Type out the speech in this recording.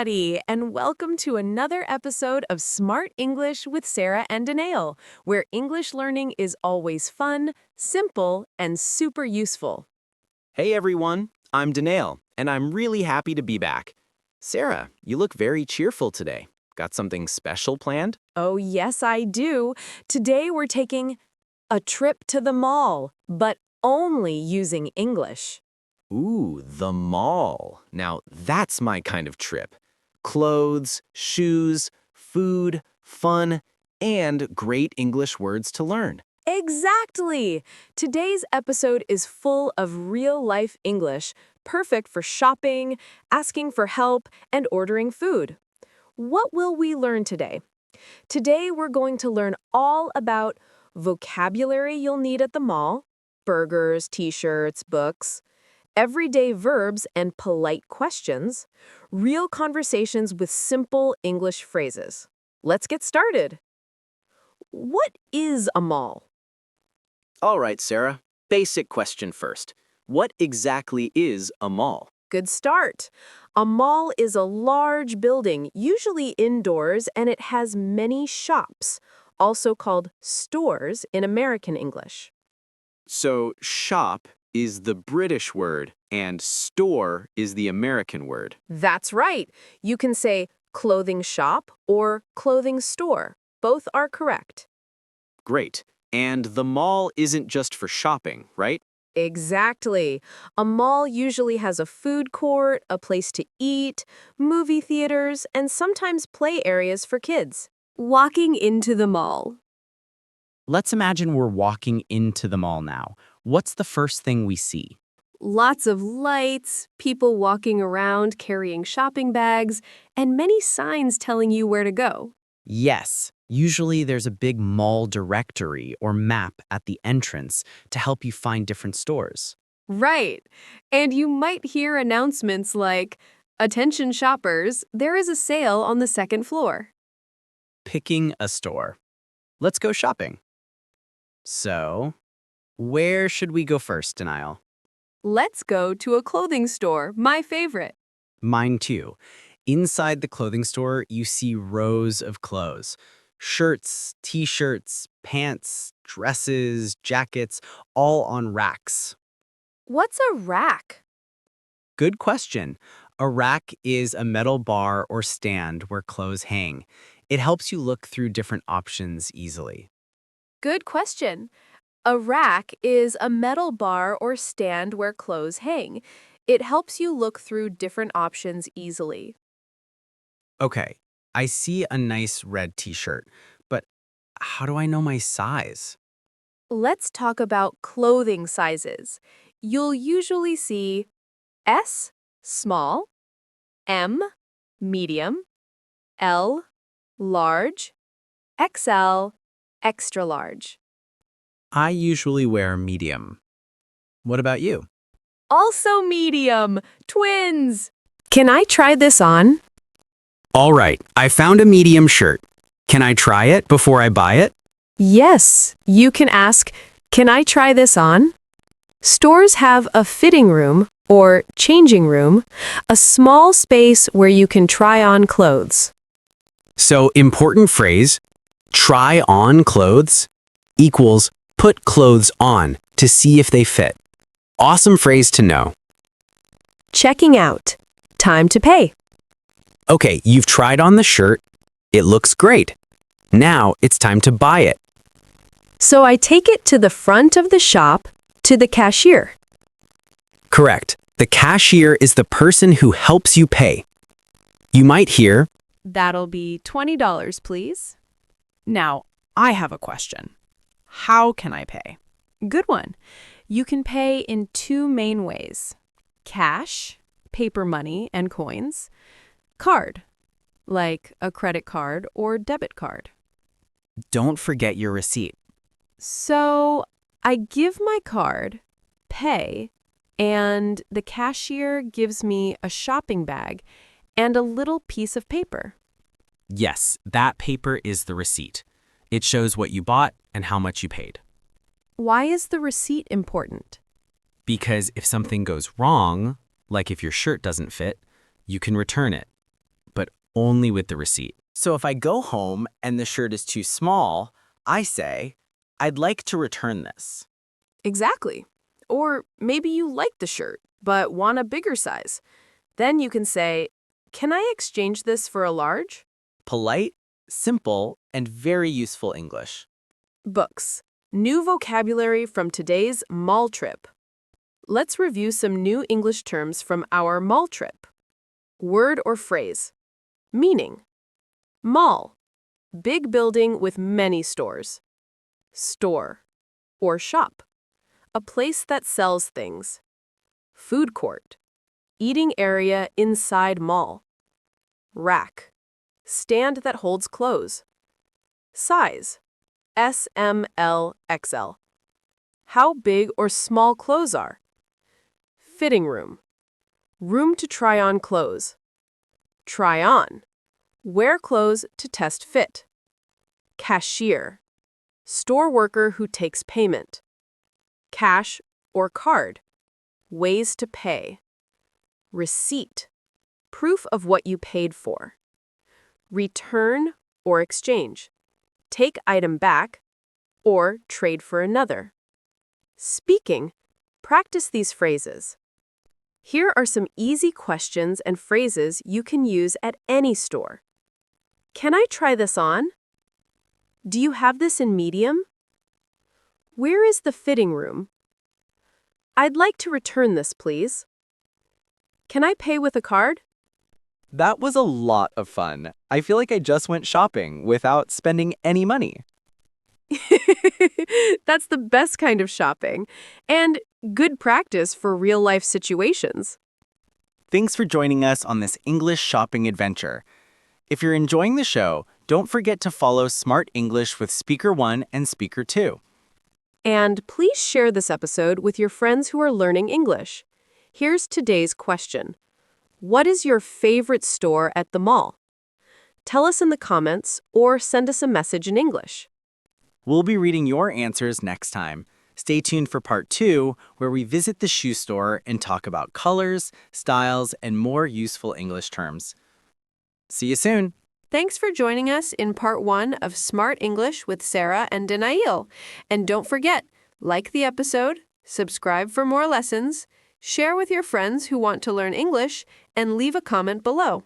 everybody, and welcome to another episode of Smart English with Sarah and Danae, where English learning is always fun, simple, and super useful. Hey everyone, I'm Danae, and I'm really happy to be back. Sarah, you look very cheerful today. Got something special planned? Oh, yes, I do. Today we're taking a trip to the mall, but only using English. Ooh, the mall. Now that's my kind of trip. Clothes, shoes, food, fun, and great English words to learn. Exactly! Today's episode is full of real-life English, perfect for shopping, asking for help, and ordering food. What will we learn today? Today we're going to learn all about vocabulary you'll need at the mall, burgers, t-shirts, books, everyday verbs and polite questions, real conversations with simple English phrases. Let's get started. What is a mall? All right, Sarah. Basic question first. What exactly is a mall? Good start. A mall is a large building, usually indoors, and it has many shops, also called stores in American English. So, shop is the British word and store is the American word. That's right. You can say clothing shop or clothing store. Both are correct. Great. And the mall isn't just for shopping, right? Exactly. A mall usually has a food court, a place to eat, movie theaters, and sometimes play areas for kids. Walking into the mall. Let's imagine we're walking into the mall now. What's the first thing we see? Lots of lights, people walking around carrying shopping bags, and many signs telling you where to go. Yes, usually there's a big mall directory or map at the entrance to help you find different stores. Right. And you might hear announcements like, "Attention shoppers, there is a sale on the second floor." Picking a store. Let's go shopping. So, where should we go first, Denial? Let's go to a clothing store, my favorite. Mine too. Inside the clothing store, you see rows of clothes. Shirts, t-shirts, pants, dresses, jackets, all on racks. What's a rack? Good question. A rack is a metal bar or stand where clothes hang. It helps you look through different options easily. Good question. A rack is a metal bar or stand where clothes hang. It helps you look through different options easily. Okay, I see a nice red t-shirt, but how do I know my size? Let's talk about clothing sizes. You'll usually see S, small, M, medium, L, large, XL, extra large. I usually wear medium. What about you? Also medium, twins. Can I try this on? All right, I found a medium shirt. Can I try it before I buy it? Yes, you can ask, "Can I try this on?" Stores have a fitting room, or changing room, a small space where you can try on clothes. So, important phrase, try on clothes equals put clothes on to see if they fit. Awesome phrase to know. Checking out. Time to pay. Okay, you've tried on the shirt. It looks great. Now it's time to buy it. So I take it to the front of the shop, to the cashier. Correct. The cashier is the person who helps you pay. You might hear, "That'll be $20, please." Now, I have a question. How can I pay? Good one. You can pay in two main ways: cash, paper money and coins; card, like a credit card or debit card. don't forget your receipt. So I give my card, pay, and the cashier gives me a shopping bag and a little piece of paper. Yes, that paper is the receipt. It shows what you bought and how much you paid. Why is the receipt important? Because if something goes wrong, like if your shirt doesn't fit, you can return it. only with the receipt. So if I go home and the shirt is too small, I say, I'd like to return this. Exactly. Or maybe you like the shirt, but want a bigger size. Then you can say, can I exchange this for a large? Polite, simple, and very useful English. Books. New vocabulary from today's mall trip. Let's review some new English terms from our mall trip. Word or phrase. Meaning. Mall. Big building with many stores. Store or shop. A place that sells things. Food court. Eating area inside mall. Rack. Stand that holds clothes. Size. S, M, L, XL. How big or small clothes are. Fitting room. Room to try on clothes. Try on. Wear clothes to test fit. Cashier. Store worker who takes payment. Cash or card. Ways to pay. Receipt. Proof of what you paid for. Return or exchange. Take item back or trade for another. Speaking. Practice these phrases. Here are some easy questions and phrases you can use at any store. Can I try this on? Do you have this in medium? Where is the fitting room? I'd like to return this, please. Can I pay with a card? That was a lot of fun. I feel like I just went shopping without spending any money. That's the best kind of shopping, and good practice for real-life situations. Thanks for joining us on this English shopping adventure. If you're enjoying the show, don't forget to follow Smart English with Speaker 1 and Speaker 2. And please share this episode with your friends who are learning English. Here's today's question. What is your favorite store at the mall? Tell us in the comments or send us a message in English. We'll be reading your answers next time. Stay tuned for part 2, where we visit the shoe store and talk about colors, styles, and more useful English terms. See you soon! Thanks for joining us in part 1 of Smart English with Sarah and Danail. And don't forget, like the episode, subscribe for more lessons, share with your friends who want to learn English, and leave a comment below.